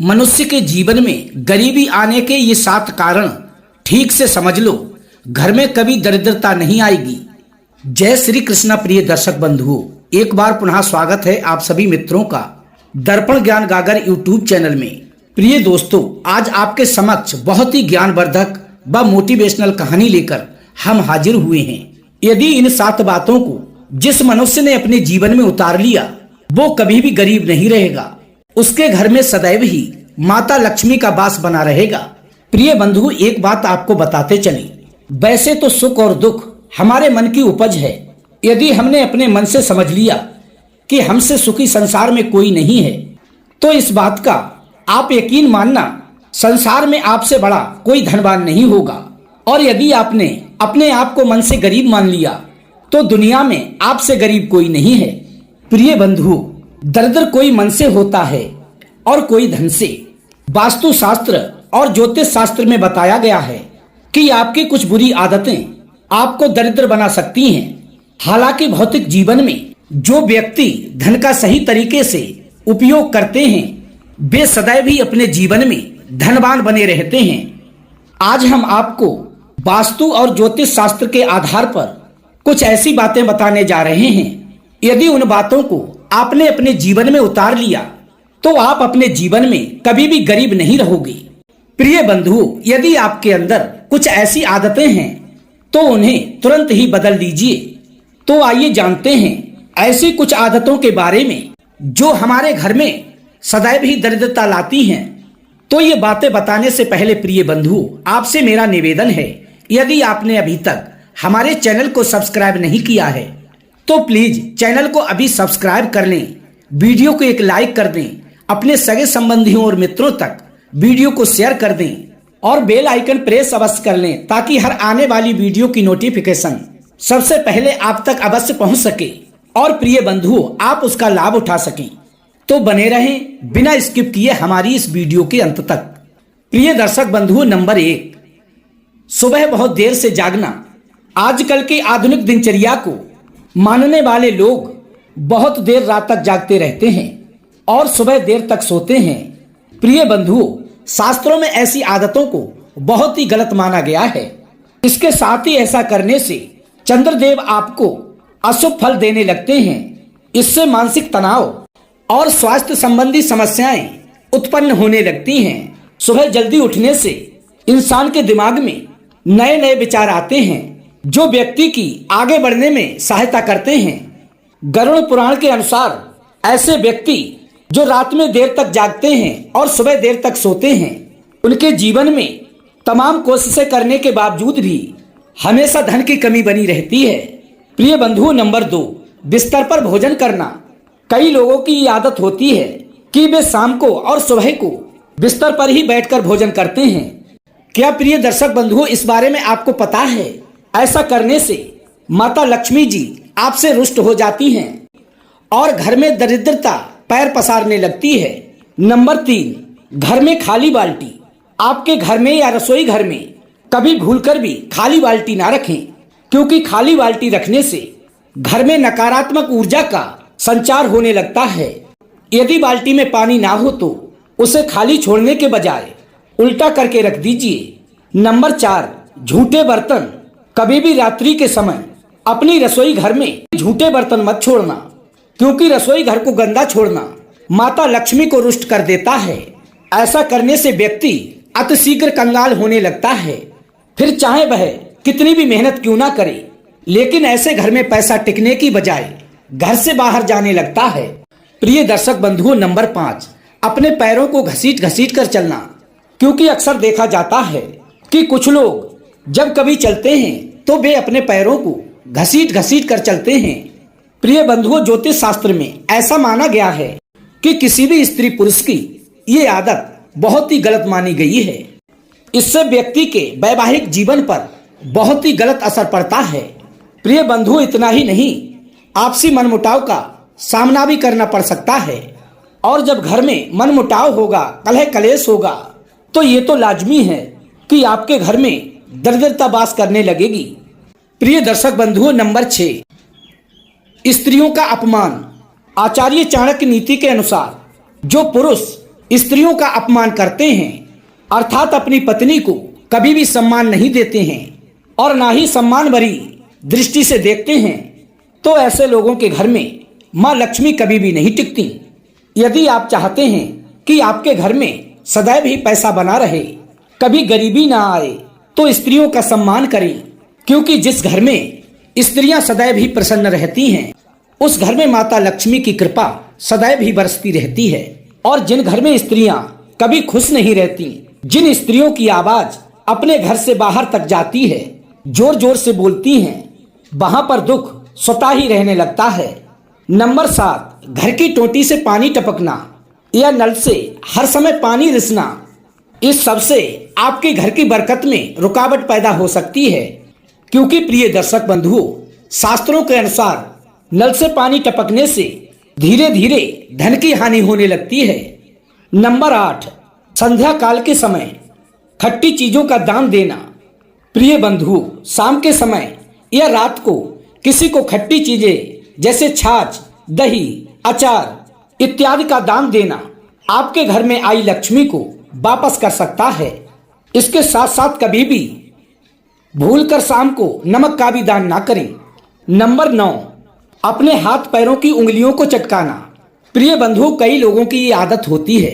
मनुष्य के जीवन में गरीबी आने के ये 7 कारण ठीक से समझ लो, घर में कभी दरिद्रता नहीं आएगी। जय श्री कृष्णा। प्रिय दर्शक बंधुओं, एक बार पुनः स्वागत है आप सभी मित्रों का दर्पण ज्ञान गागर यूट्यूब चैनल में। प्रिय दोस्तों, आज आपके समक्ष बहुत ही ज्ञानवर्धक व मोटिवेशनल कहानी लेकर हम हाजिर हुए हैं। यदि इन 7 बातों को जिस मनुष्य ने अपने जीवन में उतार लिया, वो कभी भी गरीब नहीं रहेगा। उसके घर में सदैव ही माता लक्ष्मी का वास बना रहेगा। प्रिय बंधु, एक बात आपको बताते चले, वैसे तो सुख और दुख हमारे मन की उपज है। यदि हमने अपने मन से समझ लिया कि हमसे सुखी संसार में कोई नहीं है, तो इस बात का आप यकीन मानना, संसार में आपसे बड़ा कोई धनवान नहीं होगा। और यदि आपने अपने आप को मन से गरीब मान लिया, तो दुनिया में आपसे गरीब कोई नहीं है। प्रिय बंधुओं, दरिद्र कोई मन से होता है और कोई धन से। वास्तु शास्त्र और ज्योतिष शास्त्र में बताया गया है कि आपकी कुछ बुरी आदतें आपको दरिद्र बना सकती हैं। हालांकि भौतिक जीवन में जो व्यक्ति धन का सही तरीके से उपयोग करते हैं, वे सदैव ही अपने जीवन में धनवान बने रहते हैं। आज हम आपको वास्तु और ज्योतिष शास्त्र के आधार पर कुछ ऐसी बातें बताने जा रहे हैं। यदि उन बातों को आपने अपने जीवन में उतार लिया, तो आप अपने जीवन में कभी भी गरीब नहीं रहोगे। प्रिय बंधुओं, यदि आपके अंदर कुछ ऐसी आदतें हैं, तो उन्हें तुरंत ही बदल दीजिए। तो आइए जानते हैं ऐसी कुछ आदतों के बारे में जो हमारे घर में सदैव ही दरिद्रता लाती हैं। तो ये बातें बताने से पहले प्रिय बंधुओं, आपसे मेरा निवेदन है, यदि आपने अभी तक हमारे चैनल को सब्सक्राइब नहीं किया है, तो प्लीज चैनल को अभी सब्सक्राइब कर लें, वीडियो को एक लाइक कर दें, अपने सगे संबंधियों और मित्रों तक वीडियो को शेयर कर दें और बेल आइकन प्रेस अवश्य कर लें, ताकि हर आने वाली वीडियो की नोटिफिकेशन सबसे पहले आप तक अवश्य पहुंच सके और प्रिय बंधुओं, आप उसका लाभ उठा सकें। तो बने रहें बिना स्किप किए हमारी इस वीडियो के अंत तक। प्रिय दर्शक बंधुओं, नंबर 1, सुबह बहुत देर से जागना। आजकल की आधुनिक दिनचर्या को मानने वाले लोग बहुत देर रात तक जागते रहते हैं और सुबह देर तक सोते हैं। प्रिय बंधुओं, शास्त्रों में ऐसी आदतों को बहुत ही गलत माना गया है। इसके साथ ही ऐसा करने से चंद्रदेव आपको अशुभ फल देने लगते हैं। इससे मानसिक तनाव और स्वास्थ्य संबंधी समस्याएं उत्पन्न होने लगती हैं। सुबह जल्दी उठने से इंसान के दिमाग में नए नए विचार आते हैं, जो व्यक्ति की आगे बढ़ने में सहायता करते हैं। गरुड़ पुराण के अनुसार ऐसे व्यक्ति जो रात में देर तक जागते हैं और सुबह देर तक सोते हैं, उनके जीवन में तमाम कोशिशें करने के बावजूद भी हमेशा धन की कमी बनी रहती है। प्रिय बंधुओं, नंबर 2, बिस्तर पर भोजन करना। कई लोगों की ये आदत होती है कि वे शाम को और सुबह को बिस्तर पर ही बैठकर भोजन करते हैं। क्या प्रिय दर्शक बंधुओं, इस बारे में आपको पता है? ऐसा करने से माता लक्ष्मी जी आपसे रुष्ट हो जाती हैं और घर में दरिद्रता पैर पसारने लगती है। नंबर 3, घर में खाली बाल्टी। आपके घर में या रसोई घर में कभी भूलकर भी खाली बाल्टी ना रखें, क्योंकि खाली बाल्टी रखने से घर में नकारात्मक ऊर्जा का संचार होने लगता है। यदि बाल्टी में पानी ना हो तो उसे खाली छोड़ने के बजाय उल्टा करके रख दीजिए। नंबर 4, झूठे बर्तन। कभी भी रात्रि के समय अपनी रसोई घर में झूठे बर्तन मत छोड़ना, क्योंकि रसोई घर को गंदा छोड़ना माता लक्ष्मी को रुष्ट कर देता है। ऐसा करने से व्यक्ति अतिशीघ्र कंगाल होने लगता है। फिर चाहे वह कितनी भी मेहनत क्यों ना करे, लेकिन ऐसे घर में पैसा टिकने की बजाय घर से बाहर जाने लगता है। प्रिय दर्शक बंधुओं, नंबर 5, अपने पैरों को घसीट घसीट कर चलना। क्योंकि अक्सर देखा जाता है कि कुछ लोग जब कभी चलते हैं तो वे अपने पैरों को घसीट घसीट कर चलते हैं। प्रिय बंधुओं, ज्योतिष शास्त्र में ऐसा माना गया है कि किसी भी स्त्री पुरुष की ये आदत बहुत ही गलत मानी गई है। इससे व्यक्ति के वैवाहिक जीवन पर बहुत ही गलत असर पड़ता है। प्रिय बंधुओं, इतना ही नहीं, आपसी मनमुटाव का सामना भी करना पड़ सकता है। और जब घर में मनमुटाव होगा, कलह कलेश होगा, तो ये तो लाजमी है कि आपके घर में दरिद्रता वास करने लगेगी। प्रिय दर्शक बंधुओं, नंबर 6, स्त्रियों का अपमान। आचार्य चाणक्य नीति के अनुसार जो पुरुष स्त्रियों का अपमान करते हैं, अर्थात अपनी पत्नी को कभी भी सम्मान नहीं देते हैं और ना ही सम्मान भरी दृष्टि से देखते हैं, तो ऐसे लोगों के घर में माँ लक्ष्मी कभी भी नहीं टिकती। यदि आप चाहते हैं कि आपके घर में सदैव ही पैसा बना रहे, कभी गरीबी ना आए, तो स्त्रियों का सम्मान करें, क्योंकि जिस घर में स्त्रियां सदैव ही प्रसन्न रहती हैं, उस घर में माता लक्ष्मी की कृपा सदैव ही बरसती रहती है। और जिन घर में स्त्रियां कभी खुश नहीं रहती, जिन स्त्रियों की आवाज अपने घर से बाहर तक जाती है, जोर जोर से बोलती हैं, वहां पर दुख स्वतः ही रहने लगता है। नंबर 7, घर की टोटी से पानी टपकना या नल से हर समय पानी रिसना, इस सब से आपके घर की बरकत में रुकावट पैदा हो सकती है। क्योंकि प्रिय दर्शक बंधुओं, शास्त्रों के अनुसार नल से पानी टपकने से धीरे धीरे धन की हानि होने लगती है। नंबर 8, संध्या काल के समय खट्टी चीजों का दान देना। प्रिय बंधुओं, शाम के समय या रात को किसी को खट्टी चीजें जैसे छाछ, दही, अचार इत्यादि का दान देना आपके घर में आई लक्ष्मी को वापस कर सकता है। इसके साथ साथ कभी भी भूलकर शाम को नमक का भी दान ना करें। नंबर 9, अपने हाथ पैरों की उंगलियों को चटकाना। प्रिय बंधुओं, कई लोगों की ये आदत होती है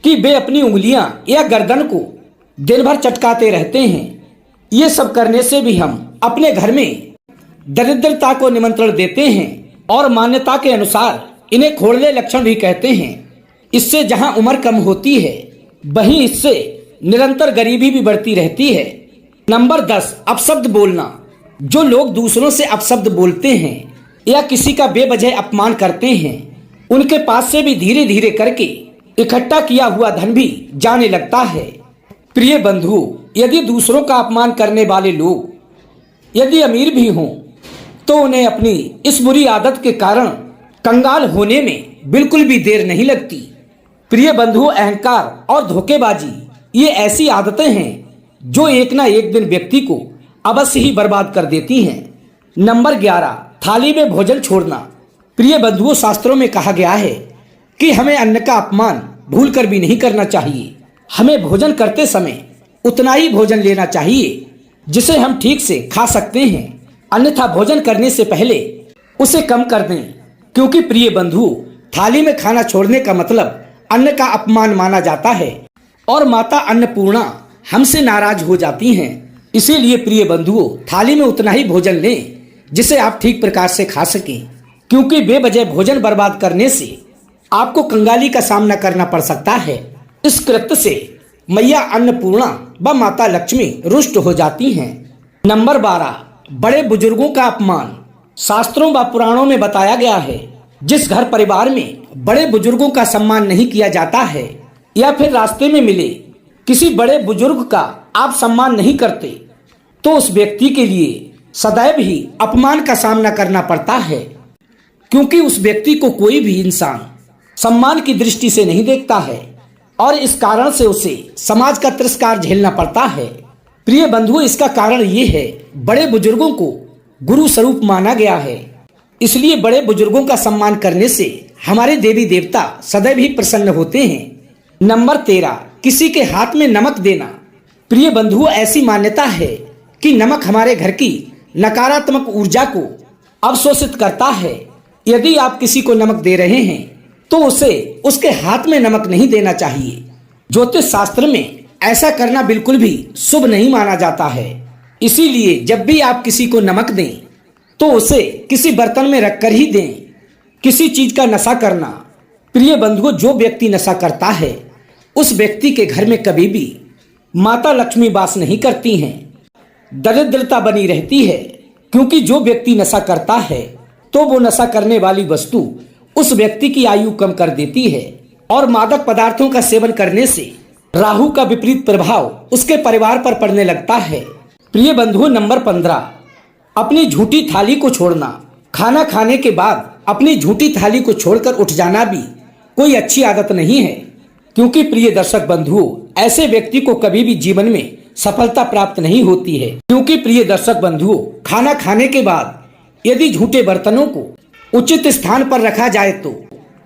कि वे अपनी उंगलियां या गर्दन को दिन भर चटकाते रहते हैं। ये सब करने से भी हम अपने घर में दरिद्रता को निमंत्रण देते हैं और मान्यता के अनुसार इन्हें खोड़ले लक्षण भी कहते हैं। इससे जहां उम्र कम होती है, वहीं इससे निरंतर गरीबी भी बढ़ती रहती है। नंबर 10, अपशब्द बोलना। जो लोग दूसरों से अपशब्द बोलते हैं या किसी का बेवजह अपमान करते हैं, उनके पास से भी धीरे धीरे करके इकट्ठा किया हुआ धन भी जाने लगता है। प्रिय बंधुओं, यदि दूसरों का अपमान करने वाले लोग यदि अमीर भी हों, तो उन्हें अपनी इस बुरी आदत के कारण कंगाल होने में बिल्कुल भी देर नहीं लगती। प्रिय बंधुओं, अहंकार और धोखेबाजी ये ऐसी आदतें हैं जो एक ना एक दिन व्यक्ति को अवश्य ही बर्बाद कर देती हैं। नंबर 11, थाली में भोजन छोड़ना। प्रिय बंधुओं, शास्त्रों में कहा गया है कि हमें अन्न का अपमान भूलकर भी नहीं करना चाहिए। हमें भोजन करते समय उतना ही भोजन लेना चाहिए जिसे हम ठीक से खा सकते हैं, अन्यथा भोजन करने से पहले उसे कम कर दें। क्योंकि प्रिय बंधुओं, थाली में खाना छोड़ने का मतलब अन्न का अपमान माना जाता है और माता अन्नपूर्णा हमसे नाराज हो जाती हैं। इसीलिए प्रिय बंधुओं, थाली में उतना ही भोजन लें जिसे आप ठीक प्रकार से खा सकें, क्योंकि बेवजह भोजन बर्बाद करने से आपको कंगाली का सामना करना पड़ सकता है। इस कृत्य से मैया अन्नपूर्णा व माता लक्ष्मी रुष्ट हो जाती हैं। नंबर 12, बड़े बुजुर्गों का अपमान। शास्त्रों व पुराणों में बताया गया है, जिस घर परिवार में बड़े बुजुर्गों का सम्मान नहीं किया जाता है या फिर रास्ते में मिले किसी बड़े बुजुर्ग का आप सम्मान नहीं करते, तो उस व्यक्ति के लिए सदैव ही अपमान का सामना करना पड़ता है। क्योंकि उस व्यक्ति को कोई भी इंसान सम्मान की दृष्टि से नहीं देखता है और इस कारण से उसे समाज का तिरस्कार झेलना पड़ता है। प्रिय बंधुओं, इसका कारण ये है, बड़े बुजुर्गों को गुरु स्वरूप माना गया है, इसलिए बड़े बुजुर्गों का सम्मान करने से हमारे देवी देवता सदैव ही प्रसन्न होते हैं। नंबर 13, किसी के हाथ में नमक देना। प्रिय बंधुओं, ऐसी मान्यता है कि नमक हमारे घर की नकारात्मक ऊर्जा को अवशोषित करता है। यदि आप किसी को नमक दे रहे हैं तो उसे उसके हाथ में नमक नहीं देना चाहिए। ज्योतिष शास्त्र में ऐसा करना बिल्कुल भी शुभ नहीं माना जाता है। इसीलिए जब भी आप किसी को नमक दें तो उसे किसी बर्तन में रखकर ही दें। किसी चीज का नशा करना। प्रिय बंधुओं, जो व्यक्ति नशा करता है उस व्यक्ति के घर में कभी भी माता लक्ष्मी वास नहीं करती हैं, दरिद्रता बनी रहती है। क्योंकि जो व्यक्ति नशा करता है तो वो नशा करने वाली वस्तु उस व्यक्ति की आयु कम कर देती है और मादक पदार्थों का सेवन करने से राहु का विपरीत प्रभाव उसके परिवार पर पड़ने लगता है। प्रिय बंधुओं, नंबर 15, अपनी झूठी थाली को छोड़ना। खाना खाने के बाद अपनी झूठी थाली को छोड़कर उठ जाना भी कोई अच्छी आदत नहीं है। क्योंकि प्रिय दर्शक बंधुओं, ऐसे व्यक्ति को कभी भी जीवन में सफलता प्राप्त नहीं होती है। क्योंकि प्रिय दर्शक बंधुओं, खाना खाने के बाद यदि झूठे बर्तनों को उचित स्थान पर रखा जाए तो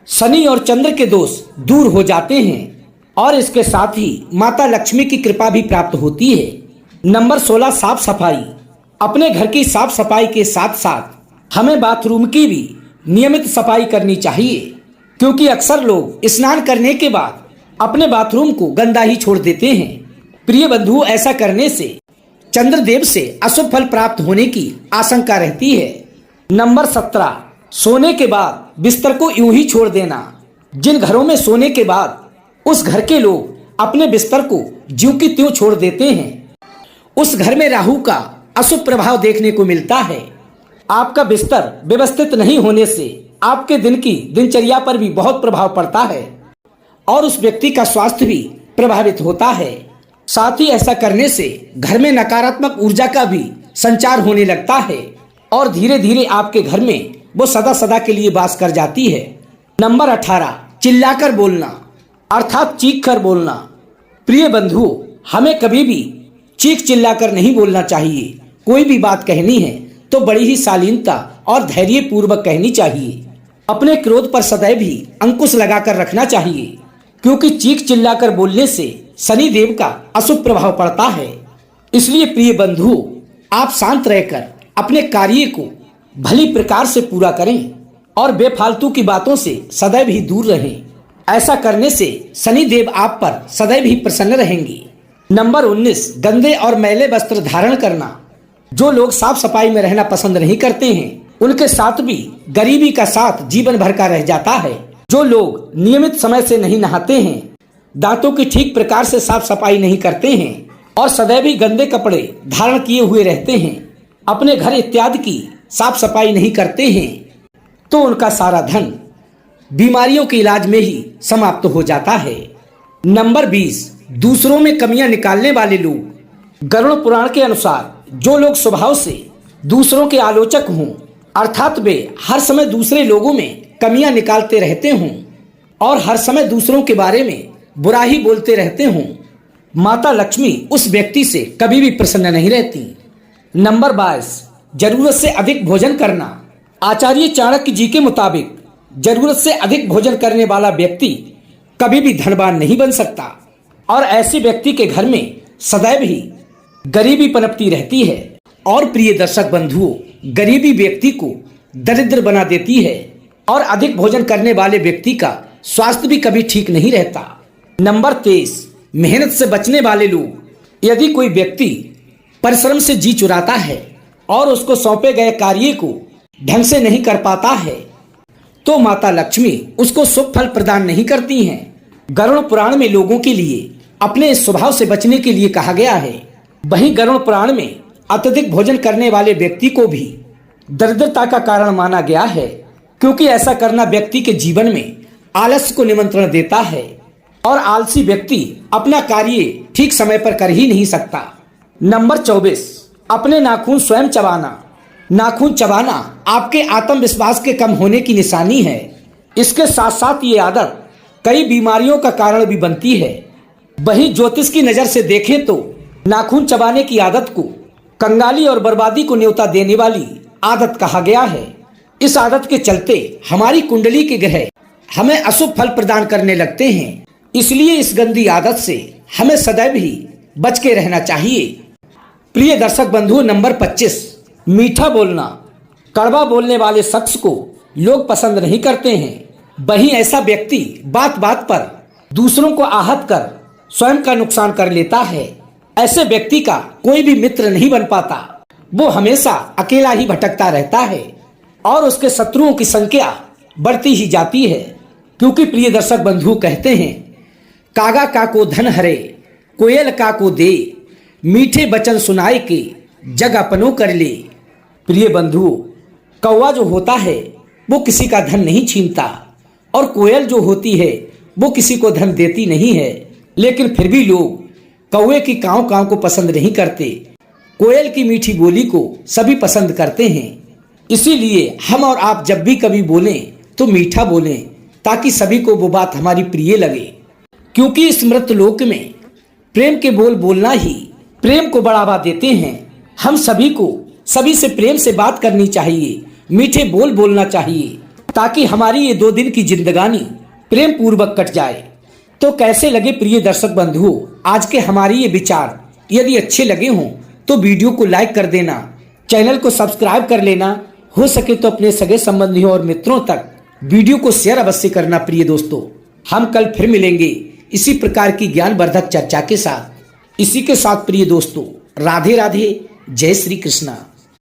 शनि और चंद्र के दोष दूर हो जाते हैं। और इसके साथ ही माता लक्ष्मी की कृपा भी प्राप्त होती है। नंबर 16, साफ सफाई। अपने घर की साफ सफाई के साथ साथ हमें बाथरूम की भी नियमित सफाई करनी चाहिए, क्योंकि अक्सर लोग स्नान करने के बाद अपने बाथरूम को गंदा ही छोड़ देते हैं। प्रिय बंधु, ऐसा करने से चंद्रदेव से अशुभ फल प्राप्त होने की आशंका रहती है। नंबर 17, सोने के बाद बिस्तर को यूं ही छोड़ देना। जिन घरों में सोने के बाद उस घर के लोग अपने बिस्तर को ज्यों की त्यों छोड़ देते हैं, उस घर में राहु का अशुभ प्रभाव देखने को मिलता है। आपका बिस्तर व्यवस्थित नहीं होने से आपके दिन की दिनचर्या पर भी बहुत प्रभाव पड़ता है और उस व्यक्ति का स्वास्थ्य भी प्रभावित होता है। साथ ही ऐसा करने से घर में नकारात्मक ऊर्जा का भी संचार होने लगता है और धीरे धीरे आपके घर में वो सदा सदा के लिए वास कर जाती है। नंबर 18, चिल्लाकर बोलना अर्थात चीख कर बोलना। प्रिय बंधुओं, हमें कभी भी चीख चिल्लाकर नहीं बोलना चाहिए। कोई भी बात कहनी है तो बड़ी ही शालीनता और धैर्य पूर्वक कहनी चाहिए। अपने क्रोध पर सदैव ही अंकुश लगाकर रखना चाहिए, क्योंकि चीख चिल्लाकर बोलने से शनि देव का अशुभ प्रभाव पड़ता है। इसलिए प्रिय बंधुओं, आप शांत रहकर अपने कार्य को भली प्रकार से पूरा करें और बेफालतू की बातों से सदैव ही दूर रहें। ऐसा करने से शनि देव आप पर सदैव ही प्रसन्न रहेंगे। नंबर 19, गंदे और मैले वस्त्र धारण करना। जो लोग साफ सफाई में रहना पसंद नहीं करते हैं, उनके साथ भी गरीबी का साथ जीवन भर का रह जाता है। जो लोग नियमित समय से नहीं नहाते हैं, दांतों की ठीक प्रकार से साफ सफाई नहीं करते हैं और सदैव ही गंदे कपड़े धारण किए हुए रहते हैं, अपने घर इत्यादि की साफ सफाई नहीं करते हैं, तो उनका सारा धन बीमारियों के इलाज में ही समाप्त हो जाता है। नंबर 20, दूसरों में कमियां निकालने वाले लोग। गरुड़ पुराण के अनुसार जो लोग स्वभाव से दूसरों के आलोचक हों, अर्थात वे हर समय दूसरे लोगों में कमियां निकालते रहते हों और हर समय दूसरों के बारे में बुरा ही बोलते रहते हों, माता लक्ष्मी उस व्यक्ति से कभी भी प्रसन्न नहीं रहती। नंबर 22, जरूरत से अधिक भोजन करना। आचार्य चाणक्य जी के मुताबिक जरूरत से अधिक भोजन करने वाला व्यक्ति कभी भी धनवान नहीं बन सकता और ऐसे व्यक्ति के घर में सदैव ही गरीबी पनपती रहती है। और प्रिय दर्शक बंधुओं, गरीबी व्यक्ति को दरिद्र बना देती है और अधिक भोजन करने वाले व्यक्ति का स्वास्थ्य भी कभी ठीक नहीं रहता। नंबर 23, मेहनत से बचने वाले लोग। यदि कोई व्यक्ति परिश्रम से जी चुराता है और उसको सौंपे गए कार्य को ढंग से नहीं कर पाता है, तो माता लक्ष्मी उसको शुभ फल प्रदान नहीं करती हैं। गरुड़ पुराण में लोगों के लिए अपने इस स्वभाव से बचने के लिए कहा गया है। वहीं गरुड़ पुराण में अत्यधिक भोजन करने वाले व्यक्ति को भी दरिद्रता का कारण माना गया है, क्योंकि ऐसा करना व्यक्ति के जीवन में आलस्य को निमंत्रण देता है और आलसी व्यक्ति अपना कार्य ठीक समय पर कर ही नहीं सकता। नंबर 24, अपने नाखून स्वयं चबाना। नाखून चबाना आपके आत्मविश्वास के कम होने की निशानी है। इसके साथ साथ ये आदत कई बीमारियों का कारण भी बनती है। वहीं ज्योतिष की नजर से देखें तो नाखून चबाने की आदत को कंगाली और बर्बादी को न्योता देने वाली आदत कहा गया है। इस आदत के चलते हमारी कुंडली के ग्रह हमें अशुभ फल प्रदान करने लगते हैं। इसलिए इस गंदी आदत से हमें सदैव ही बच के रहना चाहिए। प्रिय दर्शक बंधुओं, नंबर 25, मीठा बोलना। कड़वा बोलने वाले शख्स को लोग पसंद नहीं करते हैं। वहीं ऐसा व्यक्ति बात बात पर दूसरों को आहत कर स्वयं का नुकसान कर लेता है। ऐसे व्यक्ति का कोई भी मित्र नहीं बन पाता। वो हमेशा अकेला ही भटकता रहता है और उसके शत्रुओं की संख्या बढ़ती ही जाती है। क्योंकि प्रिय दर्शक बंधु कहते हैं, कागा का को धन हरे, कोयल का को दे, मीठे वचन सुनाए के जग अपनों कर ले। प्रिय बंधुओं, कौवा जो होता है वो किसी का धन नहीं छीनता और कोयल जो होती है वो किसी को धन देती नहीं है, लेकिन फिर भी लोग कौवे की काव काव को पसंद नहीं करते। कोयल की मीठी बोली को सभी पसंद करते हैं। इसीलिए हम और आप जब भी कभी बोलें तो मीठा बोलें, ताकि सभी को वो बात हमारी प्रिय लगे। क्योंकि इस मृत लोक में प्रेम के बोल बोलना ही प्रेम को बढ़ावा देते हैं। हम सभी को सभी से प्रेम से बात करनी चाहिए, मीठे बोल बोलना चाहिए, ताकि हमारी ये 2 दिन की जिंदगानी प्रेम पूर्वक कट जाए। तो कैसे लगे प्रिय दर्शक बंधुओं आज के हमारे ये विचार? यदि अच्छे लगे हों तो वीडियो को लाइक कर देना, चैनल को सब्सक्राइब कर लेना, हो सके तो अपने सगे संबंधियों और मित्रों तक वीडियो को शेयर अवश्य करना। प्रिय दोस्तों, हम कल फिर मिलेंगे इसी प्रकार की ज्ञानवर्धक चर्चा के साथ। इसी के साथ प्रिय दोस्तों, राधे राधे, जय श्री कृष्णा।